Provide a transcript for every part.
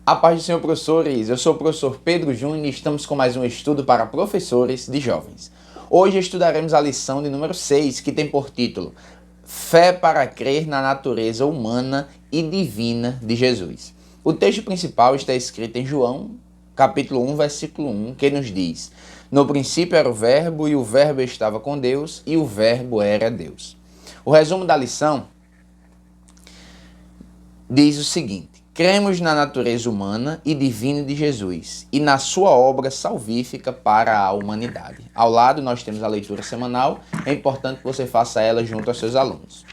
A paz do Senhor, professores. Eu sou o professor Pedro Júnior e estamos com mais um estudo para professores de jovens. Hoje estudaremos a lição de número 6, que tem por título Fé para crer na natureza humana e divina de Jesus. O texto principal está escrito em João, capítulo 1, versículo 1, que nos diz: No princípio era o Verbo, e o Verbo estava com Deus, e o Verbo era Deus. O resumo da lição diz o seguinte: cremos na natureza humana e divina de Jesus e na sua obra salvífica para a humanidade. Ao lado nós temos a leitura semanal, é importante que você faça ela junto aos seus alunos.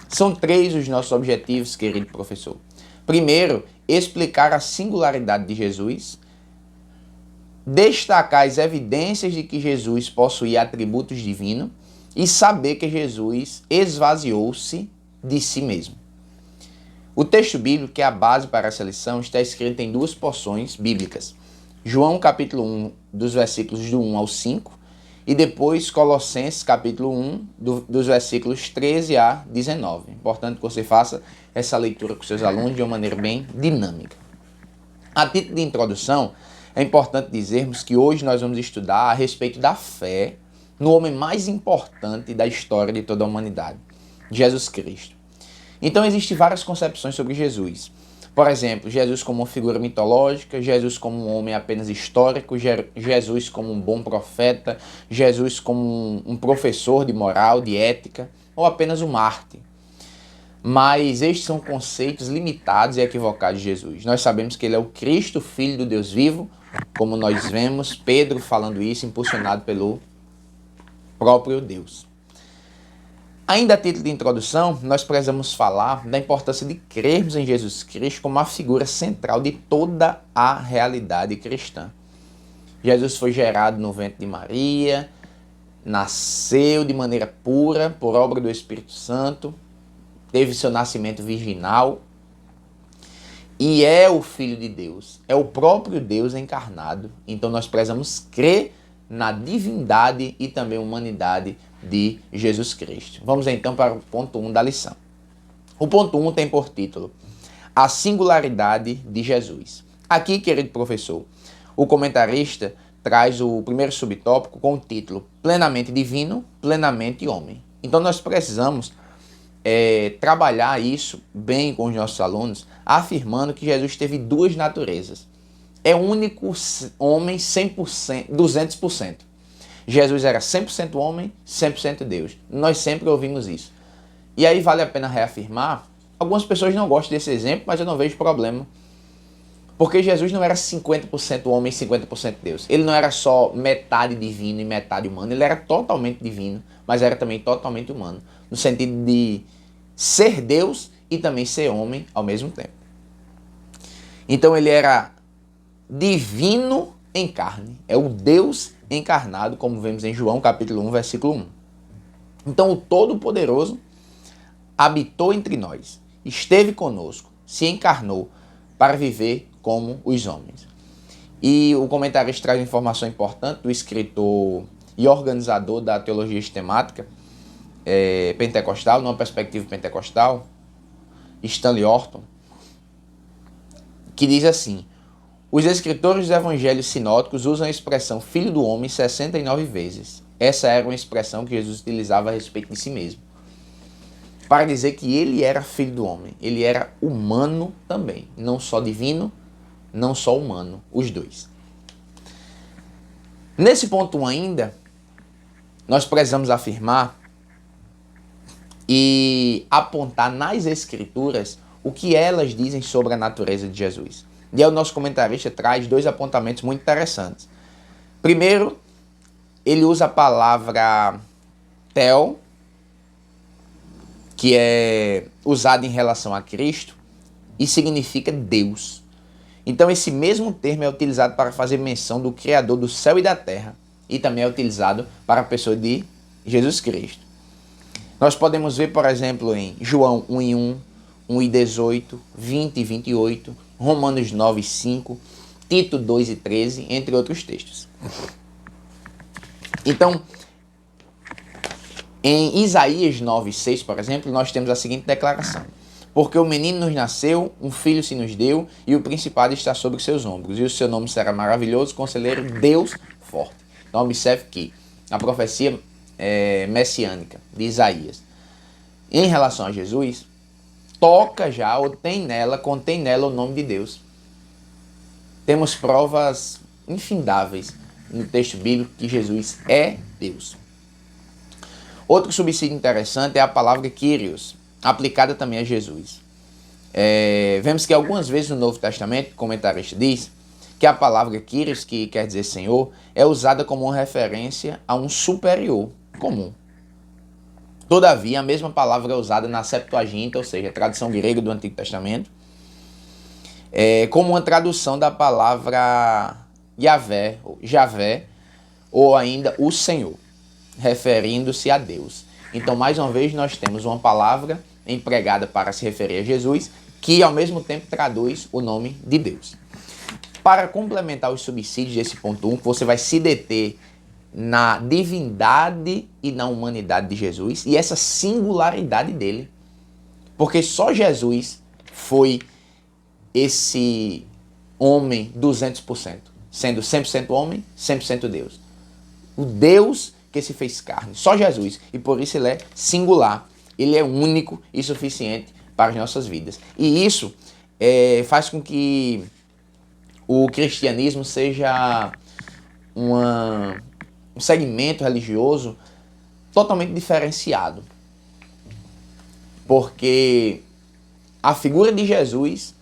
São 3 os nossos objetivos, querido professor. Primeiro, explicar a singularidade de Jesus, destacar as evidências de que Jesus possuía atributos divinos e saber que Jesus esvaziou-se de si mesmo. O texto bíblico, que é a base para essa lição, está escrito em 2 porções bíblicas. João capítulo 1, dos versículos do 1 ao 5, e depois Colossenses capítulo 1, dos versículos 13 a 19. Importante que você faça essa leitura com seus alunos de uma maneira bem dinâmica. A título de introdução, é importante dizermos que hoje nós vamos estudar a respeito da fé no homem mais importante da história de toda a humanidade, Jesus Cristo. Então existem várias concepções sobre Jesus. Por exemplo, Jesus como uma figura mitológica, Jesus como um homem apenas histórico, Jesus como um bom profeta, Jesus como um professor de moral, de ética, ou apenas um mártir. Mas estes são conceitos limitados e equivocados de Jesus. Nós sabemos que ele é o Cristo, Filho do Deus vivo, como nós vemos Pedro falando isso, impulsionado pelo próprio Deus. Ainda a título de introdução, nós precisamos falar da importância de crermos em Jesus Cristo como a figura central de toda a realidade cristã. Jesus foi gerado no ventre de Maria, nasceu de maneira pura por obra do Espírito Santo, teve seu nascimento virginal e é o Filho de Deus, é o próprio Deus encarnado. Então nós precisamos crer na divindade e também humanidade de Jesus Cristo. Vamos então para o ponto 1 da lição. O ponto 1 tem por título A singularidade de Jesus. Aqui, querido professor, o comentarista traz o primeiro subtópico com o título Plenamente Divino, Plenamente Homem. Então nós precisamos trabalhar isso bem com os nossos alunos, afirmando que Jesus teve 2 naturezas. É o único homem 100%, 200%. Jesus era 100% homem, 100% Deus. Nós sempre ouvimos isso. E aí vale a pena reafirmar. Algumas pessoas não gostam desse exemplo, mas eu não vejo problema. Porque Jesus não era 50% homem e 50% Deus. Ele não era só metade divino e metade humano. Ele era totalmente divino, mas era também totalmente humano. No sentido de ser Deus e também ser homem ao mesmo tempo. Então ele era divino em carne. É o Deus encarnado, como vemos em João capítulo 1, versículo 1. Então o Todo-Poderoso habitou entre nós, esteve conosco, se encarnou para viver como os homens. E o comentarista traz informação importante do escritor e organizador da teologia sistemática pentecostal, numa perspectiva pentecostal, Stanley Orton, que diz assim: os escritores dos evangelhos sinóticos usam a expressão Filho do Homem 69 vezes. Essa era uma expressão que Jesus utilizava a respeito de si mesmo, para dizer que ele era Filho do Homem. Ele era humano também, não só divino, não só humano, os 2. Nesse ponto ainda, nós precisamos afirmar e apontar nas Escrituras o que elas dizem sobre a natureza de Jesus. E aí o nosso comentarista traz 2 apontamentos muito interessantes. Primeiro, ele usa a palavra Theo, que é usada em relação a Cristo, e significa Deus. Então esse mesmo termo é utilizado para fazer menção do Criador do céu e da terra, e também é utilizado para a pessoa de Jesus Cristo. Nós podemos ver, por exemplo, em João 1:1, 1:18, 20 e 28, Romanos 9:5, Tito 2:13, entre outros textos. Então, em Isaías 9:6, por exemplo, nós temos a seguinte declaração: Porque o menino nos nasceu, um filho se nos deu, e o principado está sobre os seus ombros. E o seu nome será maravilhoso, conselheiro, Deus forte. Então observe que a profecia messiânica de Isaías, em relação a Jesus, toca já, ou contém nela o nome de Deus. Temos provas infindáveis no texto bíblico que Jesus é Deus. Outro subsídio interessante é a palavra Kyrios, aplicada também a Jesus. Vemos que algumas vezes no Novo Testamento, o comentarista diz que a palavra Kyrios, que quer dizer Senhor, é usada como uma referência a um superior comum. Todavia, a mesma palavra é usada na Septuaginta, ou seja, a tradução grega do Antigo Testamento, como uma tradução da palavra Yahvé, ou ainda o Senhor, referindo-se a Deus. Então, mais uma vez, nós temos uma palavra empregada para se referir a Jesus, que ao mesmo tempo traduz o nome de Deus. Para complementar os subsídios desse ponto 1, você vai se deter na divindade e na humanidade de Jesus e essa singularidade dele. Porque só Jesus foi esse homem 200%, sendo 100% homem, 100% Deus. O Deus que se fez carne, só Jesus, e por isso ele é singular, ele é único e suficiente para as nossas vidas. E isso faz com que o cristianismo seja um segmento religioso totalmente diferenciado. Porque a figura de Jesus,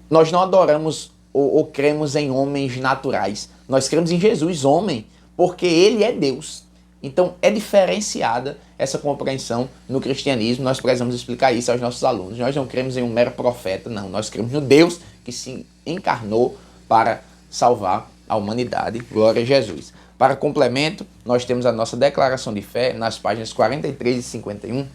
nós não adoramos ou cremos em homens naturais. Nós cremos em Jesus, homem, porque ele é Deus. Então é diferenciada essa compreensão no cristianismo. Nós precisamos explicar isso aos nossos alunos. Nós não cremos em um mero profeta, não. Nós cremos no Deus que se encarnou para salvar a humanidade. Glória a Jesus. Para complemento, nós temos a nossa declaração de fé nas páginas 43 e 51,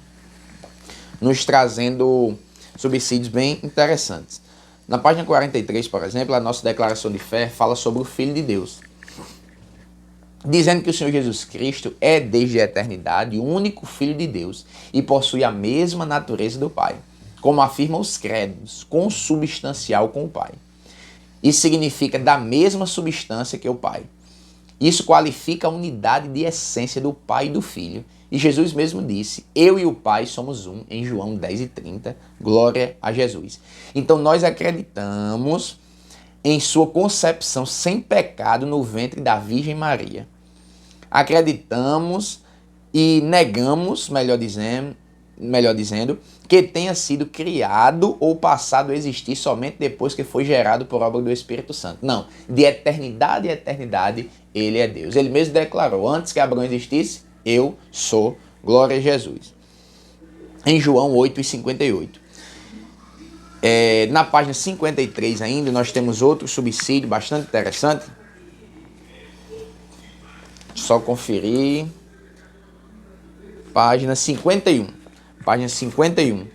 nos trazendo subsídios bem interessantes. Na página 43, por exemplo, a nossa declaração de fé fala sobre o Filho de Deus, dizendo que o Senhor Jesus Cristo é desde a eternidade o único Filho de Deus e possui a mesma natureza do Pai, como afirmam os credos, consubstancial com o Pai. Isso significa da mesma substância que o Pai. Isso qualifica a unidade de essência do Pai e do Filho. E Jesus mesmo disse, eu e o Pai somos um, em João 10:30, glória a Jesus. Então nós acreditamos em sua concepção sem pecado no ventre da Virgem Maria. Acreditamos e negamos, melhor dizendo, que tenha sido criado ou passado a existir somente depois que foi gerado por obra do Espírito Santo. Não, de eternidade a eternidade, ele é Deus. Ele mesmo declarou, antes que Abraão existisse, eu sou, glória a Jesus. Em João 8:58. Na página 53 ainda, nós temos outro subsídio bastante interessante. Só conferir. Página 51. Página 51.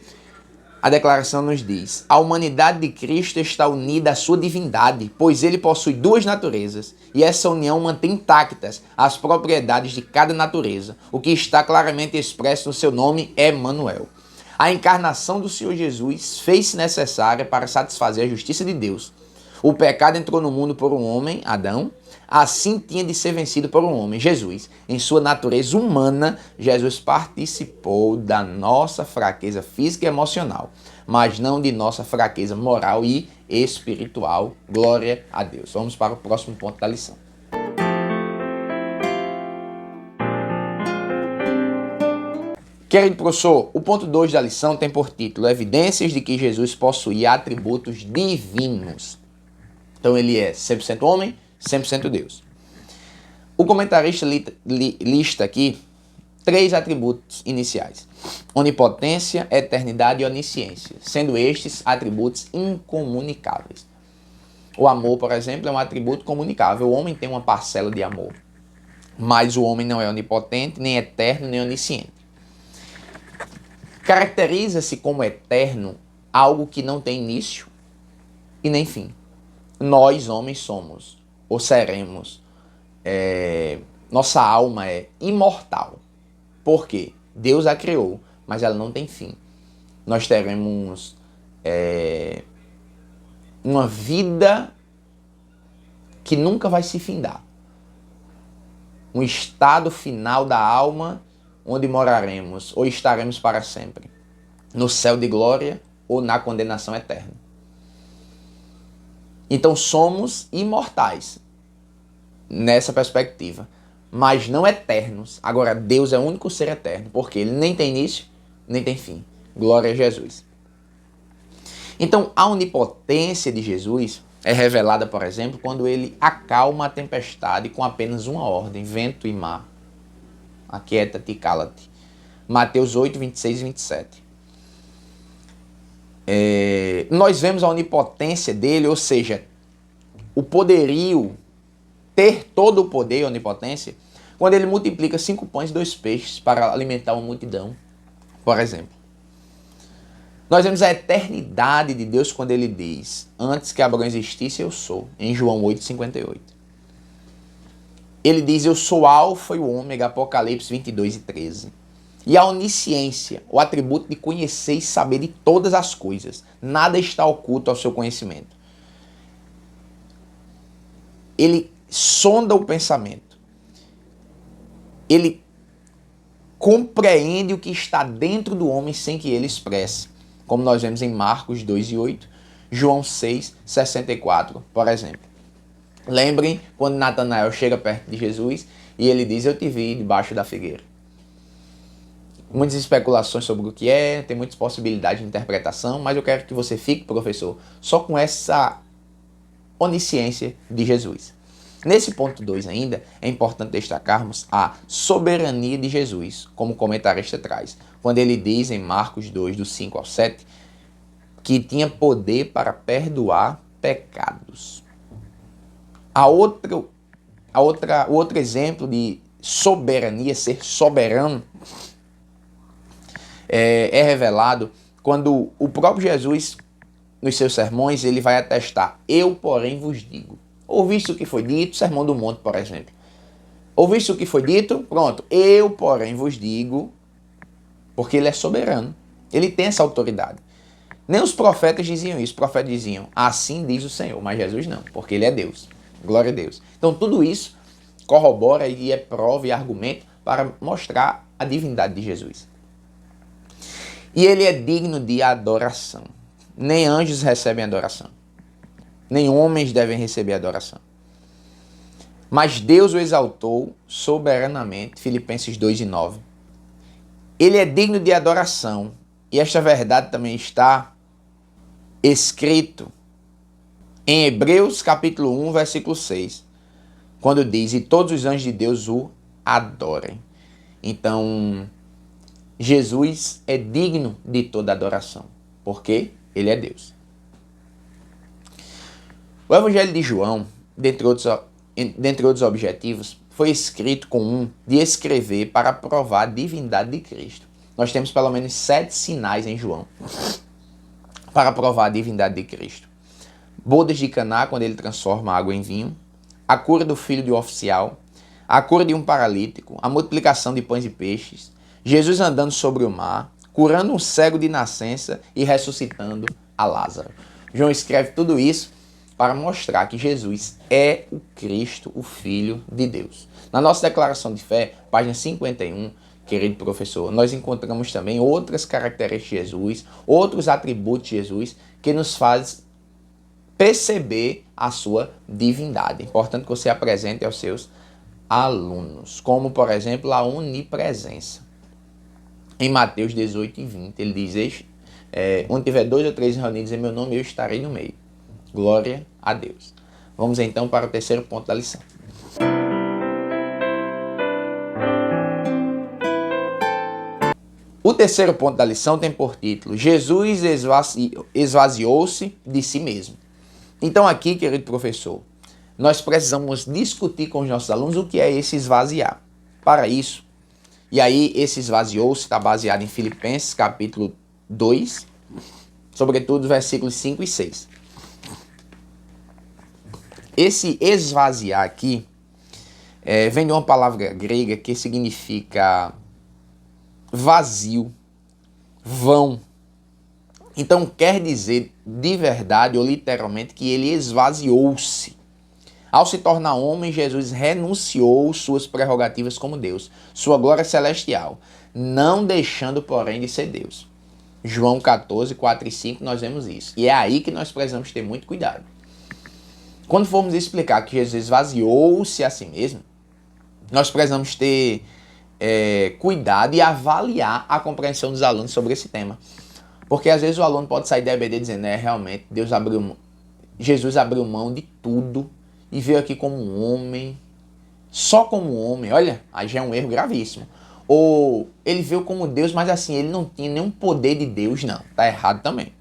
A declaração nos diz, a humanidade de Cristo está unida à sua divindade, pois ele possui duas naturezas, e essa união mantém intactas as propriedades de cada natureza, o que está claramente expresso no seu nome, Emmanuel. A encarnação do Senhor Jesus fez-se necessária para satisfazer a justiça de Deus. O pecado entrou no mundo por um homem, Adão, assim tinha de ser vencido por um homem, Jesus. Em sua natureza humana, Jesus participou da nossa fraqueza física e emocional, mas não de nossa fraqueza moral e espiritual. Glória a Deus. Vamos para o próximo ponto da lição. Querido professor, o ponto 2 da lição tem por título Evidências de que Jesus possuía atributos divinos. Então ele é 100% homem, 100% Deus. O comentarista lista aqui 3 atributos iniciais: onipotência, eternidade e onisciência, sendo estes atributos incomunicáveis. O amor, por exemplo, é um atributo comunicável. O homem tem uma parcela de amor, mas o homem não é onipotente, nem eterno, nem onisciente. Caracteriza-se como eterno algo que não tem início e nem fim. Nós, homens, somos ou seremos. Nossa alma é imortal. Por quê? Deus a criou, mas ela não tem fim. nós teremos uma vida que nunca vai se findar. Um estado final da alma onde moraremos ou estaremos para sempre. No céu de glória ou na condenação eterna. Então somos imortais nessa perspectiva, mas não eternos. Agora, Deus é o único ser eterno, porque ele nem tem início, nem tem fim. Glória a Jesus. Então, a onipotência de Jesus é revelada, por exemplo, quando ele acalma a tempestade com apenas uma ordem: vento e mar. Aquieta-te e cala-te. Mateus 8, 26 e 27. Nós vemos a onipotência dele, ou seja, o poderio, ter todo o poder e onipotência, quando ele multiplica 5 pães e 2 peixes para alimentar uma multidão, por exemplo. Nós vemos a eternidade de Deus quando ele diz: antes que Abraão existisse, eu sou, em João 8,58. Ele diz: eu sou alfa e o ômega, Apocalipse 22 e 13. E a onisciência, o atributo de conhecer e saber de todas as coisas. Nada está oculto ao seu conhecimento. Ele sonda o pensamento. Ele compreende o que está dentro do homem sem que ele expresse. Como nós vemos em Marcos 2 e 8, João 6, 64, por exemplo. Lembrem quando Natanael chega perto de Jesus e ele diz: eu te vi debaixo da figueira. Muitas especulações sobre o que é, tem muitas possibilidades de interpretação, mas eu quero que você fique, professor, só com essa onisciência de Jesus. Nesse ponto 2 ainda, é importante destacarmos a soberania de Jesus, como o comentarista traz, quando ele diz em Marcos 2, do 5 ao 7, que tinha poder para perdoar pecados. O outro exemplo de soberania, ser soberano, é revelado quando o próprio Jesus, nos seus sermões, ele vai atestar: eu, porém, vos digo. Ouviste o que foi dito? Sermão do Monte, por exemplo. Ouviste o que foi dito? Pronto. Eu, porém, vos digo, porque ele é soberano. Ele tem essa autoridade. Nem os profetas diziam isso. Os profetas diziam: assim diz o Senhor. Mas Jesus não, porque ele é Deus. Glória a Deus. Então, tudo isso corrobora e é prova e argumento para mostrar a divindade de Jesus. E ele é digno de adoração. Nem anjos recebem adoração. Nem homens devem receber adoração. Mas Deus o exaltou soberanamente. Filipenses 2 e 9. Ele é digno de adoração. E esta verdade também está escrito em Hebreus capítulo 1, versículo 6. Quando diz: e todos os anjos de Deus o adorem. Então, Jesus é digno de toda adoração, porque ele é Deus. O Evangelho de João, dentre outros objetivos, foi escrito com um de escrever para provar a divindade de Cristo. Nós temos pelo menos 7 sinais em João para provar a divindade de Cristo. Bodas de Caná, quando ele transforma a água em vinho, a cura do filho de um oficial, a cura de um paralítico, a multiplicação de pães e peixes, Jesus andando sobre o mar, curando um cego de nascença e ressuscitando a Lázaro. João escreve tudo isso para mostrar que Jesus é o Cristo, o Filho de Deus. Na nossa declaração de fé, página 51, querido professor, nós encontramos também outras características de Jesus, outros atributos de Jesus que nos fazem perceber a sua divindade. É importante que você apresente aos seus alunos, como, por exemplo, a onipresença. Em Mateus 18 e 20, ele diz: onde tiver 2 ou 3 reunidos em meu nome, eu estarei no meio. Glória a Deus. Vamos então para o terceiro ponto da lição. O terceiro ponto da lição tem por título: Jesus esvaziou-se de si mesmo. Então aqui, querido professor, nós precisamos discutir com os nossos alunos o que é esse esvaziar. Para isso, e aí esse esvaziou-se está baseado em Filipenses capítulo 2, sobretudo versículos 5 e 6. Esse esvaziar aqui vem de uma palavra grega que significa vazio, vão, Então quer dizer de verdade ou literalmente que ele esvaziou-se. Ao se tornar homem, Jesus renunciou suas prerrogativas como Deus, sua glória celestial, não deixando, porém, de ser Deus. João 14, 4 e 5, nós vemos isso. E é aí que nós precisamos ter muito cuidado. Quando formos explicar que Jesus esvaziou-se a si mesmo, nós precisamos ter cuidado e avaliar a compreensão dos alunos sobre esse tema. Porque às vezes o aluno pode sair da EBD dizendo, realmente, Jesus abriu mão de tudo e veio aqui como um homem, só como um homem. Olha, aí já é um erro gravíssimo. Ou ele veio como Deus, mas assim, ele não tinha nenhum poder de Deus, não. Tá errado também.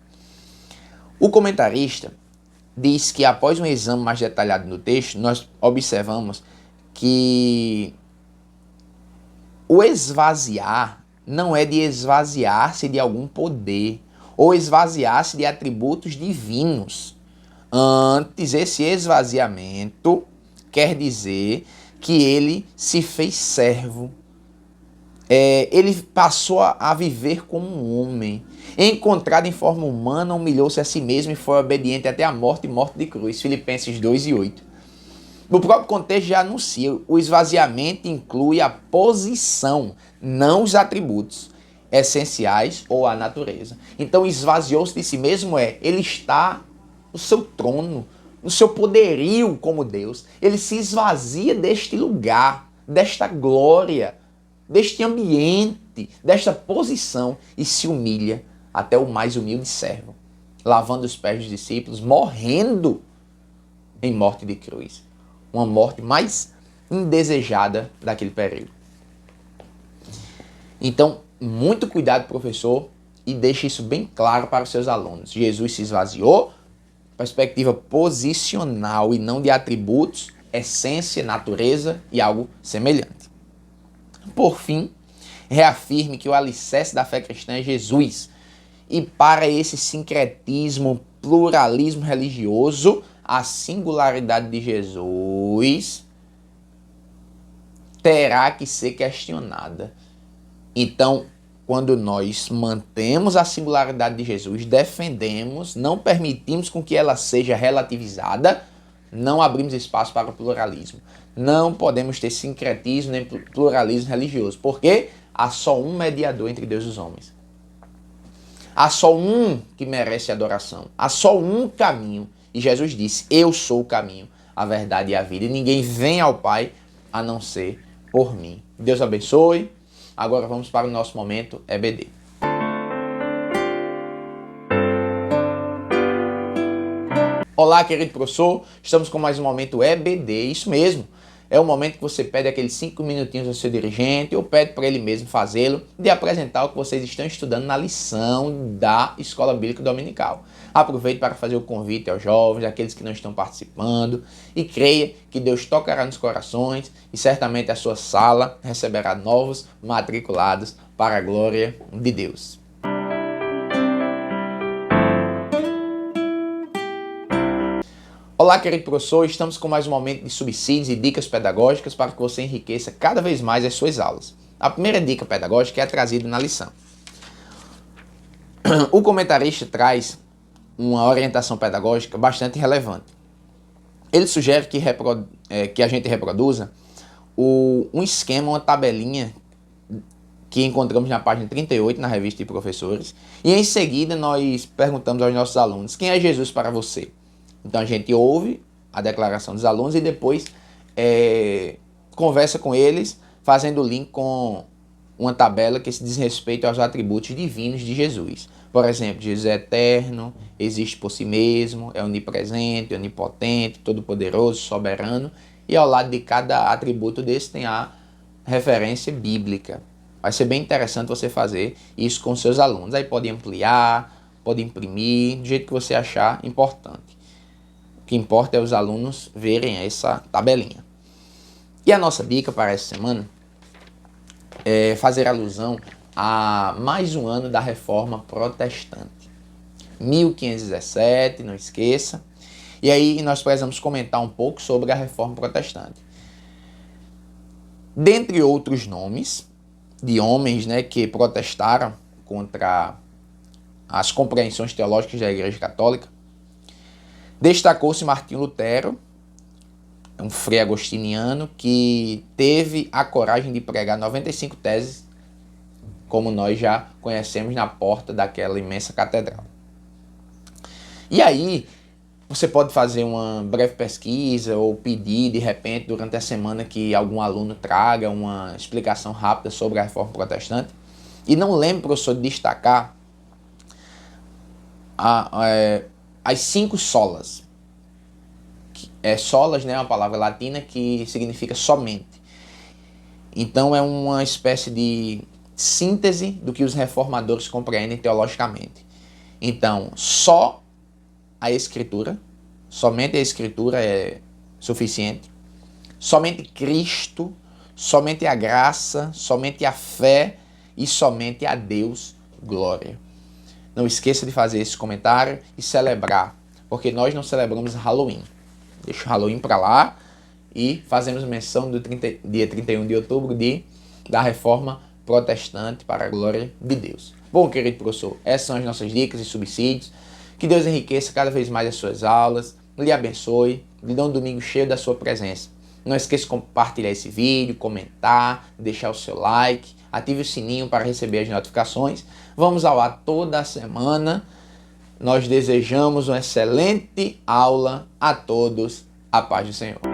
O comentarista diz que após um exame mais detalhado no texto, nós observamos que o esvaziar não é de esvaziar-se de algum poder ou esvaziar-se de atributos divinos. Antes, esse esvaziamento quer dizer que ele se fez servo. Ele passou a viver como um homem. Encontrado em forma humana, humilhou-se a si mesmo e foi obediente até a morte e morte de cruz. Filipenses 2 e 8. No próprio contexto já anuncia, o esvaziamento inclui a posição, não os atributos essenciais ou a natureza. Então, esvaziou-se de si mesmo ele está no seu trono, no seu poderio como Deus. Ele se esvazia deste lugar, desta glória, deste ambiente, desta posição e se humilha até o mais humilde servo, lavando os pés dos discípulos, morrendo em morte de cruz. Uma morte mais indesejada daquele período. Então, muito cuidado, professor, e deixe isso bem claro para os seus alunos. Jesus se esvaziou, perspectiva posicional e não de atributos, essência, natureza e algo semelhante. Por fim, reafirme que o alicerce da fé cristã é Jesus. E para esse sincretismo, pluralismo religioso, a singularidade de Jesus terá que ser questionada. Então, quando nós mantemos a singularidade de Jesus, defendemos, não permitimos com que ela seja relativizada, não abrimos espaço para o pluralismo. Não podemos ter sincretismo nem pluralismo religioso, porque há só um mediador entre Deus e os homens. Há só um que merece adoração. Há só um caminho. E Jesus disse, eu sou o caminho, a verdade e a vida. E ninguém vem ao Pai a não ser por mim. Deus abençoe. Agora vamos para o nosso momento EBD. Olá, querido professor. Estamos com mais um momento EBD. Isso mesmo. É o momento que você pede aqueles 5 minutinhos ao seu dirigente ou pede para ele mesmo fazê-lo de apresentar o que vocês estão estudando na lição da Escola Bíblica Dominical. Aproveite para fazer o convite aos jovens, aqueles que não estão participando e creia que Deus tocará nos corações e certamente a sua sala receberá novos matriculados para a glória de Deus. Olá, querido professor, estamos com mais um momento de subsídios e dicas pedagógicas para que você enriqueça cada vez mais as suas aulas. A primeira dica pedagógica é trazida na lição. O comentarista traz uma orientação pedagógica bastante relevante. Ele sugere que a gente reproduza um esquema, uma tabelinha que encontramos na página 38 na revista de professores. E em seguida nós perguntamos aos nossos alunos, quem é Jesus para você? Então a gente ouve a declaração dos alunos e depois conversa com eles, fazendo o link com uma tabela que se diz respeito aos atributos divinos de Jesus. Por exemplo, Jesus é eterno, existe por si mesmo, é onipresente, onipotente, todo-poderoso, soberano. E ao lado de cada atributo desse tem a referência bíblica. Vai ser bem interessante você fazer isso com seus alunos. Aí pode ampliar, pode imprimir, do jeito que você achar importante. O que importa é os alunos verem essa tabelinha. E a nossa dica para essa semana é fazer alusão a mais um ano da Reforma Protestante. 1517, não esqueça. E aí nós precisamos comentar um pouco sobre a Reforma Protestante. Dentre outros nomes de homens, que protestaram contra as compreensões teológicas da Igreja Católica. Destacou-se Martinho Lutero, um frei agostiniano que teve a coragem de pregar 95 teses, como nós já conhecemos, na porta daquela imensa catedral. E aí, você pode fazer uma breve pesquisa ou pedir, de repente, durante a semana, que algum aluno traga uma explicação rápida sobre a Reforma Protestante. E não lembre, professor, de destacar as 5 solas. Solas, né, é uma palavra latina que significa somente. Então é uma espécie de síntese do que os reformadores compreendem teologicamente. Então, só a Escritura, somente a Escritura é suficiente. Somente Cristo, somente a graça, somente a fé e somente a Deus glória. Não esqueça de fazer esse comentário e celebrar, porque nós não celebramos Halloween. Deixa o Halloween para lá e fazemos menção do dia 31 de outubro da Reforma Protestante para a glória de Deus. Bom, querido professor, essas são as nossas dicas e subsídios. Que Deus enriqueça cada vez mais as suas aulas, lhe abençoe, lhe dê um domingo cheio da sua presença. Não esqueça de compartilhar esse vídeo, comentar, deixar o seu like, ative o sininho para receber as notificações. Vamos ao ar toda semana. Nós desejamos uma excelente aula a todos. A paz do Senhor.